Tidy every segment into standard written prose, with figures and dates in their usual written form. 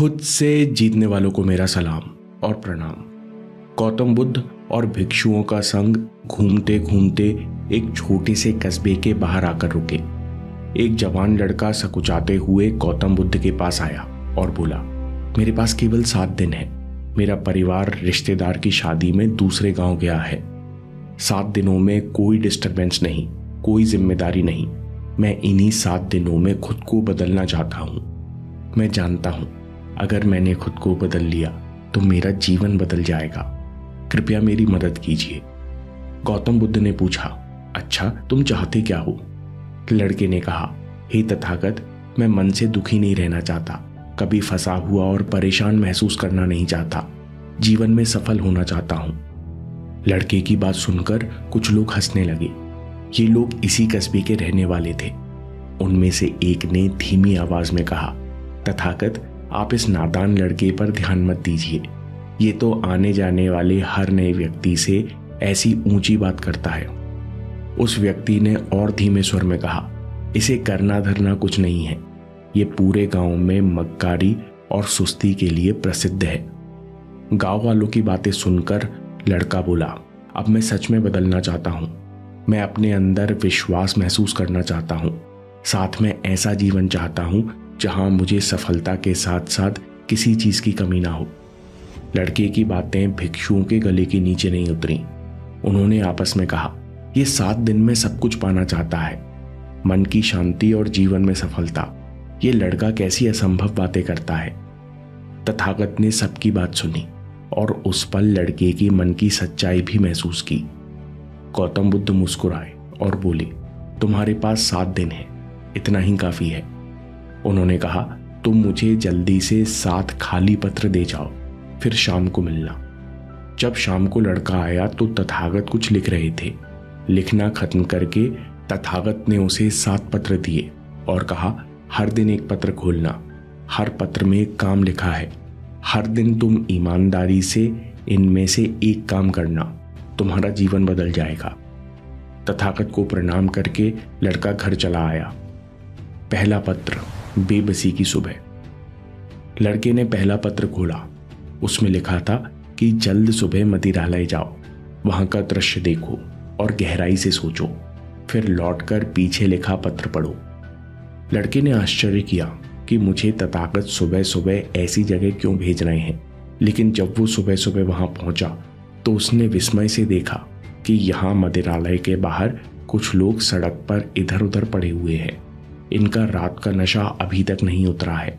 खुद से जीतने वालों को मेरा सलाम और प्रणाम। गौतम बुद्ध और भिक्षुओं का संग घूमते घूमते एक छोटे से कस्बे के बाहर आकर रुके। एक जवान लड़का सकुचाते हुए गौतम बुद्ध के पास आया और बोला, मेरे पास केवल 7 दिन है। मेरा परिवार रिश्तेदार की शादी में दूसरे गांव गया है। 7 दिनों में कोई डिस्टरबेंस नहीं, कोई जिम्मेदारी नहीं। मैं इन्हीं 7 दिनों में खुद को बदलना चाहता हूं। मैं जानता हूं अगर मैंने खुद को बदल लिया तो मेरा जीवन बदल जाएगा। कृपया मेरी मदद कीजिए। गौतम बुद्ध ने पूछा, अच्छा तुम चाहते क्या हो? लड़के ने कहा, हे तथागत, मैं मन से दुखी नहीं रहना चाहता, कभी फंसा हुआ और परेशान महसूस करना नहीं चाहता, जीवन में सफल होना चाहता हूं। लड़के की बात सुनकर कुछ लोग हंसने लगे। ये लोग इसी कस्बे के रहने वाले थे। उनमें से एक ने धीमी आवाज में कहा, तथागत, आप इस नादान लड़के पर ध्यान मत दीजिए। ये तो आने जाने वाले हर नए व्यक्ति से ऐसी ऊंची बात करता है। उस व्यक्ति ने और धीमे स्वर में कहा, इसे करना धरना कुछ नहीं है। ये पूरे गांव में मक्कारी और सुस्ती के लिए प्रसिद्ध है। गांव वालों की बातें सुनकर लड़का बोला, अब मैं सच में बदलना चाहता हूं। मैं अपने अंदर विश्वास महसूस करना चाहता हूं। साथ में ऐसा जीवन चाहता हूं जहां मुझे सफलता के साथ साथ किसी चीज की कमी ना हो। लड़के की बातें भिक्षुओं के गले के नीचे नहीं उतरी। उन्होंने आपस में कहा, यह 7 दिन में सब कुछ पाना चाहता है, मन की शांति और जीवन में सफलता। ये लड़का कैसी असंभव बातें करता है। तथागत ने सबकी बात सुनी और उस पल लड़के की मन की सच्चाई भी महसूस की। गौतम बुद्ध मुस्कुराए और बोले, तुम्हारे पास 7 दिन है, इतना ही काफी है। उन्होंने कहा, तुम मुझे जल्दी से 7 खाली पत्र दे जाओ, फिर शाम को मिलना। जब शाम को लड़का आया तो तथागत कुछ लिख रहे थे। लिखना खत्म करके तथागत ने उसे 7 पत्र दिए और कहा, हर दिन एक पत्र खोलना। हर पत्र में एक काम लिखा है। हर दिन तुम ईमानदारी से इनमें से एक काम करना, तुम्हारा जीवन बदल जाएगा। तथागत को प्रणाम करके लड़का घर चला आया। पहला पत्र, बेबसी की सुबह। लड़के ने पहला पत्र खोला। उसमें लिखा था कि जल्द सुबह मदिरालय जाओ, वहां का दृश्य देखो और गहराई से सोचो, फिर लौटकर पीछे लिखा पत्र पढ़ो। लड़के ने आश्चर्य किया कि मुझे तथागत सुबह सुबह ऐसी जगह क्यों भेज रहे हैं। लेकिन जब वो सुबह सुबह वहां पहुंचा तो उसने विस्मय से देखा कि यहाँ मदिरालय के बाहर कुछ लोग सड़क पर इधर उधर पड़े हुए हैं। इनका रात का नशा अभी तक नहीं उतरा है।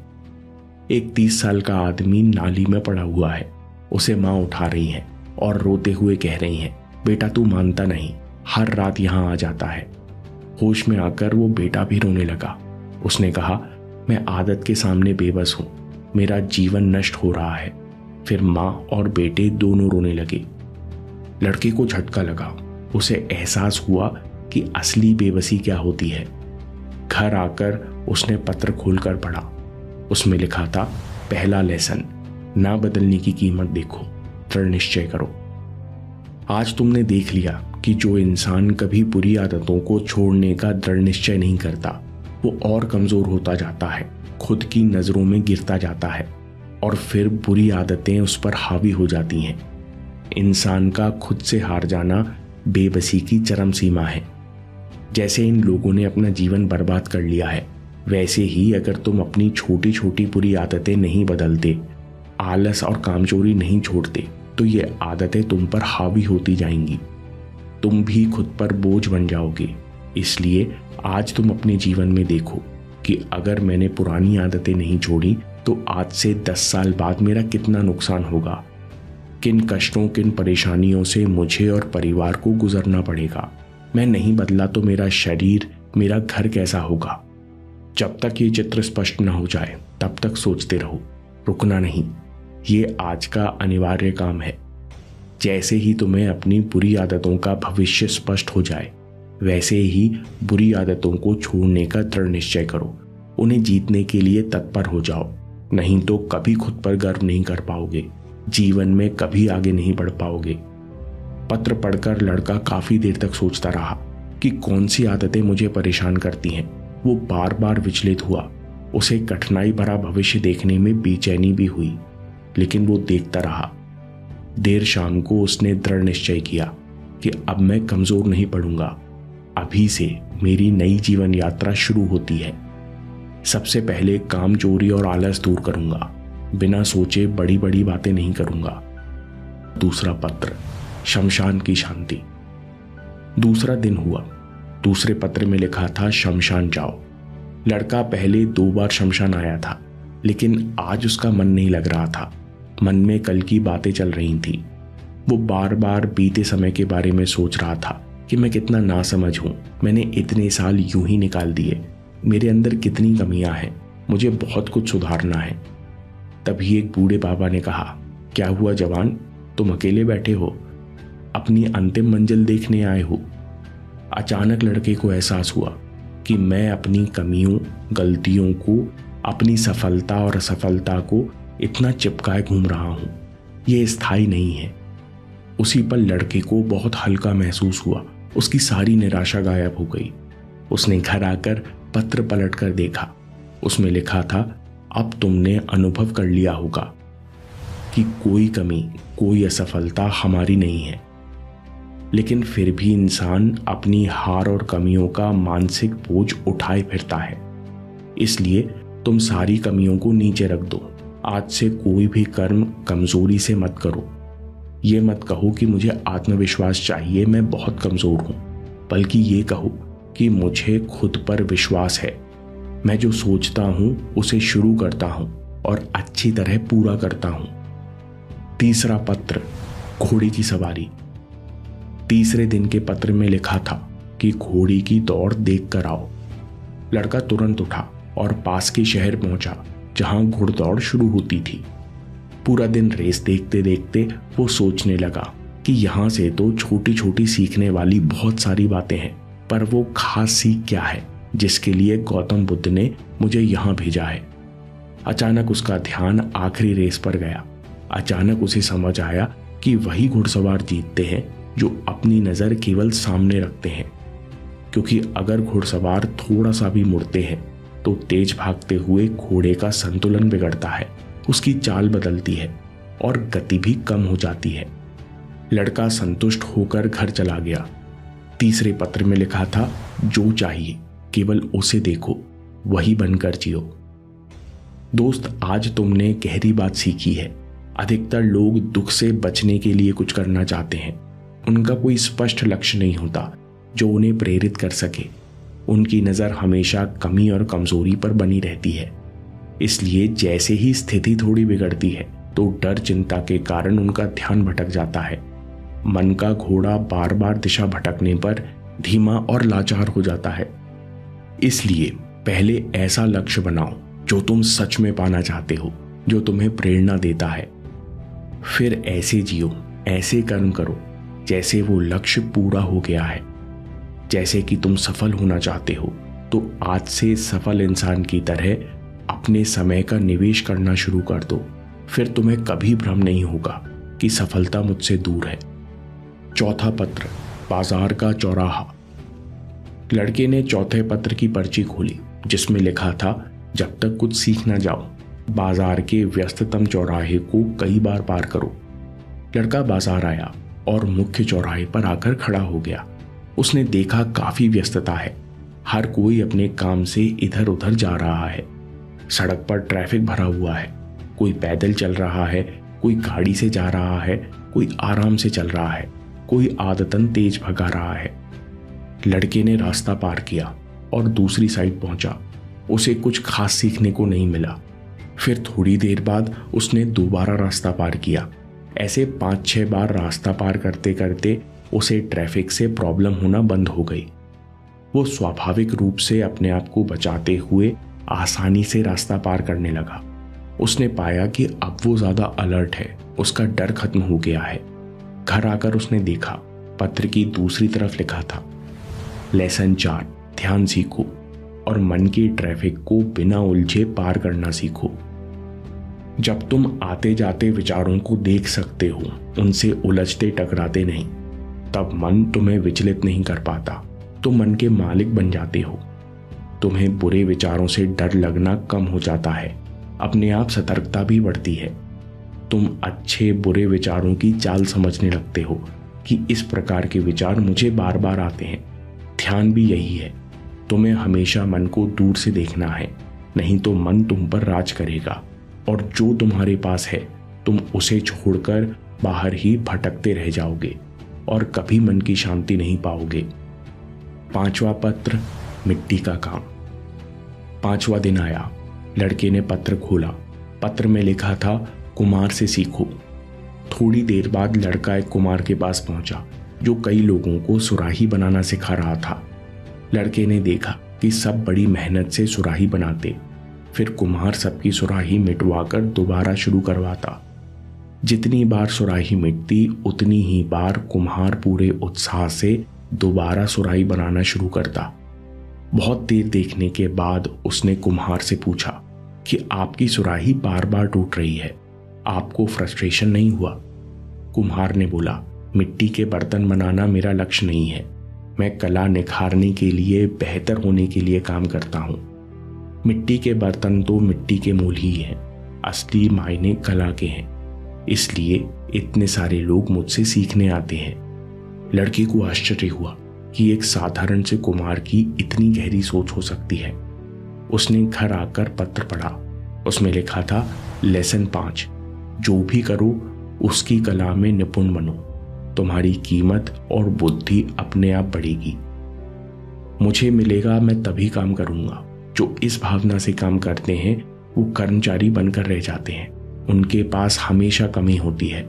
एक 30 साल का आदमी नाली में पड़ा हुआ है। उसे माँ उठा रही है और रोते हुए कह रही है, बेटा तू मानता नहीं, हर रात यहाँ आ जाता है। होश में आकर वो बेटा भी रोने लगा। उसने कहा, मैं आदत के सामने बेबस हूं, मेरा जीवन नष्ट हो रहा है। फिर माँ और बेटे दोनों रोने लगे। लड़के को झटका लगा। उसे एहसास हुआ कि असली बेबसी क्या होती है। घर आकर उसने पत्र खोलकर पढ़ा। उसमें लिखा था, पहला लेसन, ना बदलने की कीमत देखो, दृढ़ निश्चय करो। आज तुमने देख लिया कि जो इंसान कभी बुरी आदतों को छोड़ने का दृढ़ निश्चय नहीं करता, वो और कमजोर होता जाता है, खुद की नजरों में गिरता जाता है और फिर बुरी आदतें उस पर हावी हो जाती हैं। इंसान का खुद से हार जाना बेबसी की चरम सीमा है। जैसे इन लोगों ने अपना जीवन बर्बाद कर लिया है, वैसे ही अगर तुम अपनी छोटी छोटी बुरी आदतें नहीं बदलते, आलस और कामचोरी नहीं छोड़ते, तो ये आदतें तुम पर हावी होती जाएंगी। तुम भी खुद पर बोझ बन जाओगे। इसलिए आज तुम अपने जीवन में देखो कि अगर मैंने पुरानी आदतें नहीं छोड़ी तो आज से 10 साल बाद मेरा कितना नुकसान होगा। किन कष्टों, किन परेशानियों से मुझे और परिवार को गुजरना पड़ेगा। मैं नहीं बदला तो मेरा शरीर, मेरा घर कैसा होगा। जब तक ये चित्र स्पष्ट न हो जाए तब तक सोचते रहो, रुकना नहीं। ये आज का अनिवार्य काम है। जैसे ही तुम्हें अपनी बुरी आदतों का भविष्य स्पष्ट हो जाए, वैसे ही बुरी आदतों को छोड़ने का दृढ़ निश्चय करो। उन्हें जीतने के लिए तत्पर हो जाओ, नहीं तो कभी खुद पर गर्व नहीं कर पाओगे, जीवन में कभी आगे नहीं बढ़ पाओगे। पत्र पढ़कर लड़का काफी देर तक सोचता रहा कि कौन सी आदतें मुझे परेशान करती हैं। वो बार बार विचलित हुआ। उसे कठिनाई भरा भविष्य देखने में बेचैनी भी हुई, लेकिन वो देखता रहा। देर शाम को उसने दृढ़ निश्चय किया कि अब मैं कमजोर नहीं पड़ूंगा। अभी से मेरी नई जीवन यात्रा शुरू होती है। सबसे पहले काम चोरी और आलस दूर करूंगा। बिना सोचे बड़ी बड़ी बातें नहीं करूंगा। दूसरा पत्र, शमशान की शांति। दूसरा दिन हुआ। दूसरे पत्र में लिखा था, शमशान जाओ। लड़का पहले 2 बार शमशान आया था, लेकिन आज उसका मन नहीं लग रहा था। मन में कल की बातें चल रही थी। वो बार बार बीते समय के बारे में सोच रहा था कि मैं कितना नासमझ हूं। मैंने इतने साल यूं ही निकाल दिए। मेरे अंदर कितनी कमियां हैं। मुझे बहुत कुछ सुधारना है। तभी एक बूढ़े बाबा ने कहा, क्या हुआ जवान, तुम अकेले बैठे हो? अपनी अंतिम मंजिल देखने आए हो? अचानक लड़के को एहसास हुआ कि मैं अपनी कमियों, गलतियों को, अपनी सफलता और असफलता को इतना चिपकाए घूम रहा हूं। यह स्थायी नहीं है। उसी पल लड़के को बहुत हल्का महसूस हुआ। उसकी सारी निराशा गायब हो गई। उसने घर आकर पत्र पलट कर देखा। उसमें लिखा था, अब तुमने अनुभव कर लिया होगा कि कोई कमी, कोई असफलता हमारी नहीं है, लेकिन फिर भी इंसान अपनी हार और कमियों का मानसिक बोझ उठाए फिरता है। इसलिए तुम सारी कमियों को नीचे रख दो। आज से कोई भी कर्म कमजोरी से मत करो। ये मत कहो कि मुझे आत्मविश्वास चाहिए, मैं बहुत कमजोर हूं, बल्कि ये कहो कि मुझे खुद पर विश्वास है। मैं जो सोचता हूं उसे शुरू करता हूं और अच्छी तरह पूरा करता हूं। तीसरा पत्र, घोड़े की सवारी। तीसरे दिन के पत्र में लिखा था कि घोड़ी की दौड़ देख कर आओ। लड़का तुरंत उठा और पास के शहर पहुंचा जहां घुड़दौड़ शुरू होती थी। पूरा दिन रेस देखते देखते वो सोचने लगा कि यहां से तो छोटी छोटी सीखने वाली बहुत सारी बातें हैं, पर वो खास सीख क्या है जिसके लिए गौतम बुद्ध ने मुझे यहां भेजा है। अचानक उसका ध्यान आखिरी रेस पर गया। अचानक उसे समझ आया कि वही घुड़सवार जीतते हैं जो अपनी नजर केवल सामने रखते हैं, क्योंकि अगर घुड़सवार थोड़ा सा भी मुड़ते हैं तो तेज भागते हुए घोड़े का संतुलन बिगड़ता है, उसकी चाल बदलती है और गति भी कम हो जाती है। लड़का संतुष्ट होकर घर चला गया। तीसरे पत्र में लिखा था, जो चाहिए केवल उसे देखो, वही बनकर जियो। दोस्त, आज तुमने गहरी बात सीखी है। अधिकतर लोग दुख से बचने के लिए कुछ करना चाहते हैं। उनका कोई स्पष्ट लक्ष्य नहीं होता जो उन्हें प्रेरित कर सके। उनकी नज़र हमेशा कमी और कमजोरी पर बनी रहती है। इसलिए जैसे ही स्थिति थोड़ी बिगड़ती है तो डर, चिंता के कारण उनका ध्यान भटक जाता है। मन का घोड़ा बार बार दिशा भटकने पर धीमा और लाचार हो जाता है। इसलिए पहले ऐसा लक्ष्य बनाओ जो तुम सच में पाना चाहते हो, जो तुम्हें प्रेरणा देता है। फिर ऐसे जियो, ऐसे कर्म करो जैसे वो लक्ष्य पूरा हो गया है। जैसे कि तुम सफल होना चाहते हो तो आज से सफल इंसान की तरह अपने समय का निवेश करना शुरू कर दो। फिर तुम्हें कभी भ्रम नहीं होगा कि सफलता मुझसे दूर है। चौथा पत्र, बाजार का चौराहा। लड़के ने चौथे पत्र की पर्ची खोली जिसमें लिखा था, जब तक कुछ सीख ना जाओ, बाजार के व्यस्ततम चौराहे को कई बार पार करो। लड़का बाजार आया और मुख्य चौराहे पर आकर खड़ा हो गया। उसने देखा काफी व्यस्तता है। हर कोई अपने काम से इधर उधर जा रहा है। सड़क पर ट्रैफिक भरा हुआ है। कोई पैदल चल रहा है, कोई गाड़ी से जा रहा है, कोई आराम से चल रहा है, कोई आदतन तेज भगा रहा है। लड़के ने रास्ता पार किया और दूसरी साइड पहुंचा। उसे कुछ खास सीखने को नहीं मिला। फिर थोड़ी देर बाद उसने दोबारा रास्ता पार किया। ऐसे 5-6 बार रास्ता पार करते करते उसे ट्रैफिक से प्रॉब्लम होना बंद हो गई। वो स्वाभाविक रूप से अपने आप को बचाते हुए आसानी से रास्ता पार करने लगा। उसने पाया कि अब वो ज्यादा अलर्ट है, उसका डर खत्म हो गया है। घर आकर उसने देखा, पत्र की दूसरी तरफ लिखा था, लेसन 4, ध्यान सीखो और मन की ट्रैफिक को बिना उलझे पार करना सीखो। जब तुम आते जाते विचारों को देख सकते हो, उनसे उलझते टकराते नहीं, तब मन तुम्हें विचलित नहीं कर पाता। तुम मन के मालिक बन जाते हो। तुम्हें बुरे विचारों से डर लगना कम हो जाता है, अपने आप सतर्कता भी बढ़ती है। तुम अच्छे बुरे विचारों की चाल समझने लगते हो कि इस प्रकार के विचार मुझे बार बार आते हैं। ध्यान भी यही है, तुम्हें हमेशा मन को दूर से देखना है, नहीं तो मन तुम पर राज करेगा और जो तुम्हारे पास है तुम उसे छोड़कर बाहर ही भटकते रह जाओगे और कभी मन की शांति नहीं पाओगे। 5वां पत्र, मिट्टी का काम। 5वां दिन आया। लड़के ने पत्र खोला। पत्र में लिखा था, कुमार से सीखो। थोड़ी देर बाद लड़का एक कुमार के पास पहुंचा जो कई लोगों को सुराही बनाना सिखा रहा था। लड़के ने देखा कि सब बड़ी मेहनत से सुराही बनाते, फिर कुम्हार सबकी सुराही मिटवाकर दोबारा शुरू करवाता। जितनी बार सुराही मिटती उतनी ही बार कुम्हार पूरे उत्साह से दोबारा सुराही बनाना शुरू करता। बहुत देर देखने के बाद उसने कुम्हार से पूछा कि आपकी सुराही बार बार टूट रही है, आपको फ्रस्ट्रेशन नहीं हुआ? कुम्हार ने बोला, मिट्टी के बर्तन बनाना मेरा लक्ष्य नहीं है, मैं कला निखारने के लिए, बेहतर होने के लिए काम करता हूं। मिट्टी के बर्तन तो मिट्टी के मूल ही हैं, असली मायने कला के हैं, इसलिए इतने सारे लोग मुझसे सीखने आते हैं। लड़के को आश्चर्य हुआ कि एक साधारण से कुम्हार की इतनी गहरी सोच हो सकती है। उसने घर आकर पत्र पढ़ा। उसमें लिखा था, लेसन 5, जो भी करो उसकी कला में निपुण बनो, तुम्हारी कीमत और बुद्धि अपने आप बढ़ेगी। मुझे मिलेगा, मैं तभी काम करूंगा। जो इस भावना से काम करते हैं वो कर्मचारी बनकर रह जाते हैं, उनके पास हमेशा कमी होती है,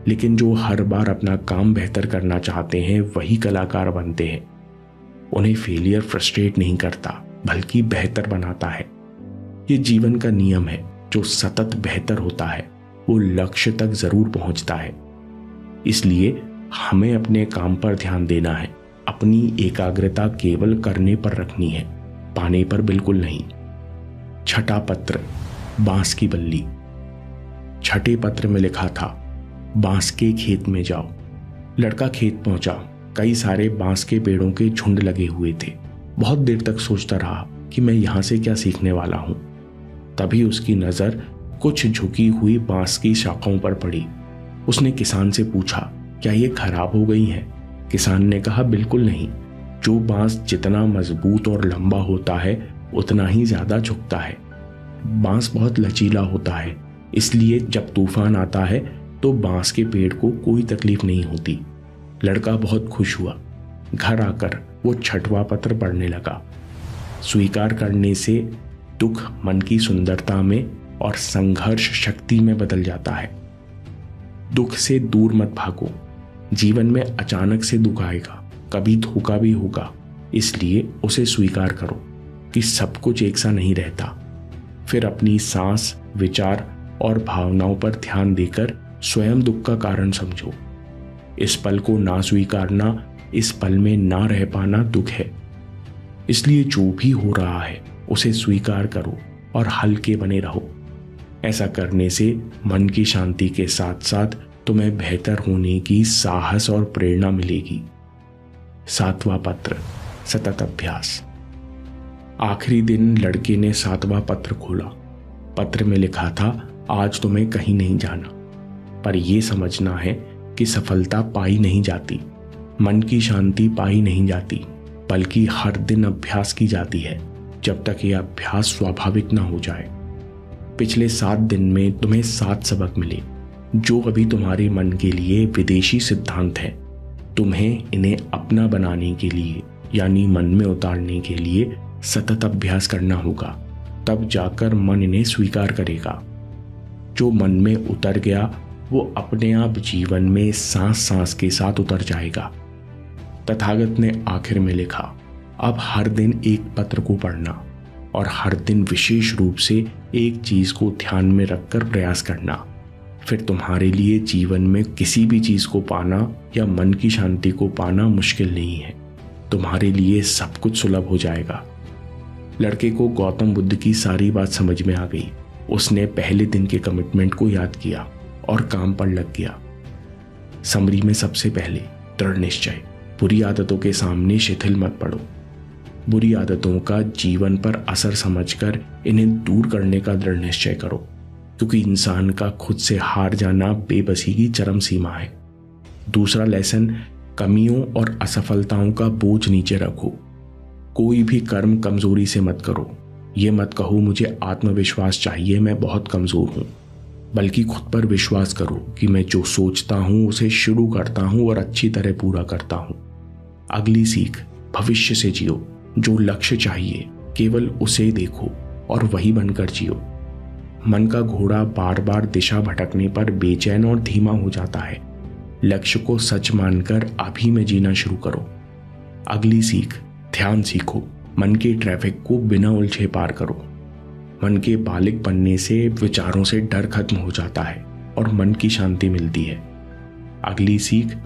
लेकिन जो हर बार अपना काम बेहतर करना चाहते हैं वही कलाकार बनते हैं। उन्हें फेलियर फ्रस्ट्रेट नहीं करता बल्कि बेहतर बनाता है। ये जीवन का नियम है, जो सतत बेहतर होता है वो लक्ष्य तक जरूर पहुंचता है। इसलिए हमें अपने काम पर ध्यान देना है, अपनी एकाग्रता केवल करने पर रखनी है, पाने पर बिल्कुल नहीं। 6वां पत्र, बांस की बल्ली। 6ठे पत्र में लिखा था, बांस के खेत में जाओ। लड़का खेत पहुंचा। कई सारे बांस के पेड़ों के झुंड लगे हुए थे। बहुत देर तक सोचता रहा कि मैं यहां से क्या सीखने वाला हूं। तभी उसकी नजर कुछ झुकी हुई बांस की शाखाओं पर पड़ी। उसने किसान से पूछा, क्या ये खराब हो गई हैं? किसान ने कहा, बिल्कुल नहीं, जो बांस जितना मजबूत और लंबा होता है उतना ही ज्यादा झुकता है। बांस बहुत लचीला होता है, इसलिए जब तूफान आता है तो बांस के पेड़ को कोई तकलीफ नहीं होती। लड़का बहुत खुश हुआ। घर आकर वो 6वां पत्र पढ़ने लगा। स्वीकार करने से दुख मन की सुंदरता में और संघर्ष शक्ति में बदल जाता है। दुख से दूर मत भागो। जीवन में अचानक से दुख आएगा, कभी धोखा भी होगा, इसलिए उसे स्वीकार करो कि सब कुछ एक सा नहीं रहता। फिर अपनी सांस, विचार और भावनाओं पर ध्यान देकर स्वयं दुख का कारण समझो। इस पल को ना स्वीकारना, इस पल में ना रह पाना दुख है। इसलिए जो भी हो रहा है उसे स्वीकार करो और हल्के बने रहो। ऐसा करने से मन की शांति के साथ साथ तुम्हें बेहतर होने की साहस और प्रेरणा मिलेगी। 7वां पत्र, सतत अभ्यास। आखिरी दिन लड़के ने 7वां पत्र खोला। पत्र में लिखा था, आज तुम्हें कहीं नहीं जाना, पर यह समझना है कि सफलता पाई नहीं जाती, मन की शांति पाई नहीं जाती, बल्कि हर दिन अभ्यास की जाती है, जब तक यह अभ्यास स्वाभाविक ना हो जाए। पिछले 7 दिन में तुम्हें 7 सबक मिले, जो अभी तुम्हारे मन के लिए विदेशी सिद्धांत हैं। तुम्हें इन्हें अपना बनाने के लिए, यानी मन में उतारने के लिए सतत अभ्यास करना होगा, तब जाकर मन इन्हें स्वीकार करेगा। जो मन में उतर गया वो अपने आप जीवन में सांस सांस के साथ उतर जाएगा। तथागत ने आखिर में लिखा, अब हर दिन एक पत्र को पढ़ना और हर दिन विशेष रूप से एक चीज को ध्यान में रखकर प्रयास करना। फिर तुम्हारे लिए जीवन में किसी भी चीज को पाना या मन की शांति को पाना मुश्किल नहीं है। तुम्हारे लिए सब कुछ सुलभ हो जाएगा। लड़के को गौतम बुद्ध की सारी बात समझ में आ गई। उसने पहले दिन के कमिटमेंट को याद किया और काम पर लग गया। समरी में सबसे पहले दृढ़ निश्चय, बुरी आदतों के सामने शिथिल मत पड़ो। बुरी आदतों का जीवन पर असर समझकर इन्हें दूर करने का दृढ़ निश्चय करो, क्योंकि इंसान का खुद से हार जाना बेबसी की चरम सीमा है। दूसरा लेसन, कमियों और असफलताओं का बोझ नीचे रखो। कोई भी कर्म कमजोरी से मत करो। ये मत कहो मुझे आत्मविश्वास चाहिए, मैं बहुत कमजोर हूं, बल्कि खुद पर विश्वास करो कि मैं जो सोचता हूं उसे शुरू करता हूं और अच्छी तरह पूरा करता हूं। अगली सीख, भविष्य से जियो। जो लक्ष्य चाहिए केवल उसे देखो और वही बनकर जियो। मन का घोड़ा बार बार दिशा भटकने पर बेचैन और धीमा हो जाता है। लक्ष्य को सच मानकर अभी में जीना शुरू करो। अगली सीख, ध्यान सीखो। मन के ट्रैफिक को बिना उलझे पार करो। मन के बालिग बनने से विचारों से डर खत्म हो जाता है और मन की शांति मिलती है। अगली सीख,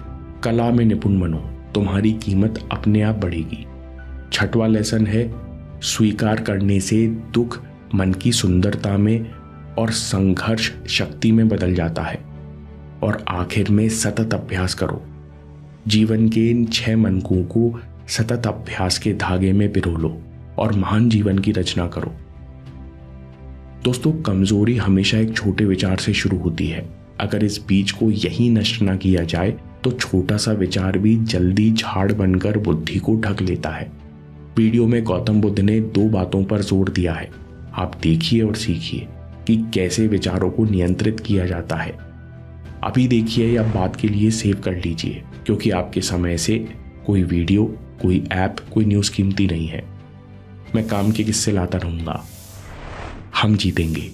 कला में निपुण बनो, तुम्हारी कीमत अपने आप बढ़ेगी। छठवां लेसन है, स्वीकार करने से दुख मन की सुंदरता में और संघर्ष शक्ति में बदल जाता है। और आखिर में सतत अभ्यास करो। जीवन के इन 6 मनकों को सतत अभ्यास के धागे में पिरो लो और महान जीवन की रचना करो। दोस्तों, कमजोरी हमेशा एक छोटे विचार से शुरू होती है। अगर इस बीज को यही नष्ट ना किया जाए तो छोटा सा विचार भी जल्दी झाड़ बनकर बुद्धि को ढक लेता है। वीडियो में गौतम बुद्ध ने 2 बातों पर जोर दिया है। आप देखिए और सीखिए कि कैसे विचारों को नियंत्रित किया जाता है। अभी देखिए या बात के लिए सेव कर लीजिए, क्योंकि आपके समय से कोई वीडियो, कोई ऐप, कोई न्यूज़ कीमती नहीं है। मैं काम के किस्से लाता रहूंगा। हम जीतेंगे।